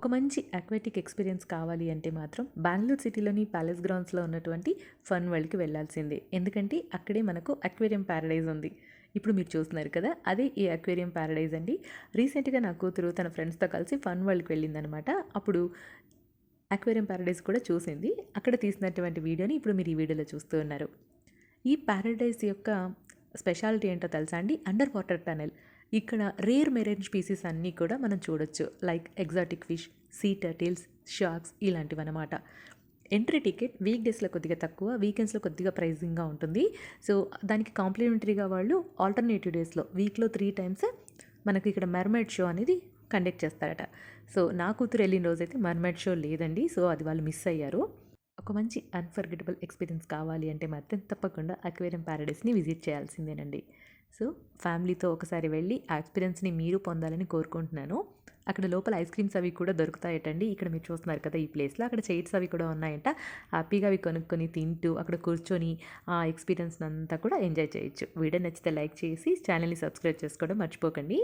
ఒక మంచి aquatic experience కావాలి అంటే మాత్రం బెంగుళూరు సిటీలోని ప్యాలెస్ గ్రౌండ్స్లో ఉన్నటువంటి ఫన్ వరల్డ్కి వెళ్ళాల్సిందే. ఎందుకంటే అక్కడే మనకు అక్వేరియం ప్యారడైజ్ ఉంది. ఇప్పుడు మీరు చూస్తున్నారు కదా, అదే ఈ అక్వేరియం ప్యారడైజ్ అండి. రీసెంట్గా నా కూతురు తన ఫ్రెండ్స్తో కలిసి ఫన్ వరల్డ్కి వెళ్ళిందనమాట. అప్పుడు అక్వేరియం ప్యారడైజ్ కూడా చూసింది. అక్కడ తీసినటువంటి వీడియోని ఇప్పుడు మీరు ఈ వీడియోలో చూస్తూ ఉన్నారు. ఈ ప్యారడైజ్ యొక్క స్పెషాలిటీ ఏంటో తెలుసా అండి? Under water tunnel. ఇక్కడ రేర్ మెరైన్ స్పీసీస్ అన్నీ కూడా మనం చూడొచ్చు. Like exotic fish, sea turtles, sharks ఇలాంటివన్నమాట. ఎంట్రీ టికెట్ వీక్ డేస్లో కొద్దిగా తక్కువ, వీకెండ్స్లో కొద్దిగా ప్రైజింగ్గా ఉంటుంది. సో దానికి కాంప్లిమెంటరీగా వాళ్ళు ఆల్టర్నేటివ్ డేస్లో వీక్లో 3 టైమ్స్ మనకి ఇక్కడ మెర్మైడ్ షో అనేది కండక్ట్ చేస్తారట. సో నా కూతురు వెళ్ళిన రోజైతే మెర్మైడ్ షో లేదండి. సో అది వాళ్ళు మిస్ అయ్యారు. ఒక మంచి అన్‌ఫర్గెటబుల్ ఎక్స్‌పీరియన్స్ కావాలి అంటే మాత్రం తప్పకుండా అక్వేరియం ప్యారడైస్‌ని విజిట్ చేయాల్సిందేనండి. సో ఫ్యామిలీతో ఒకసారి వెళ్ళి ఆ ఎక్స్‌పీరియన్స్‌ని మీరు పొందాలని కోరుకుంటున్నాను. అక్కడ లోపల ఐస్ క్రీమ్స్ అవి కూడా దొరుకుతాయటండి. ఇక్కడ మీరు చూస్తున్నారు కదా ఈ ప్లేస్‌లో. అక్కడ చైర్స్ అవి కూడా ఉన్నాయంట. హ్యాపీగా అవి కొనుక్కొని తింటూ అక్కడ కూర్చొని ఆ ఎక్స్‌పీరియన్స్‌నంతా కూడా ఎంజాయ్ చేయొచ్చు. వీడియో నచ్చితే లైక్ చేసి ఛానల్‌ని సబ్స్క్రైబ్ చేసుకోవడం మర్చిపోకండి.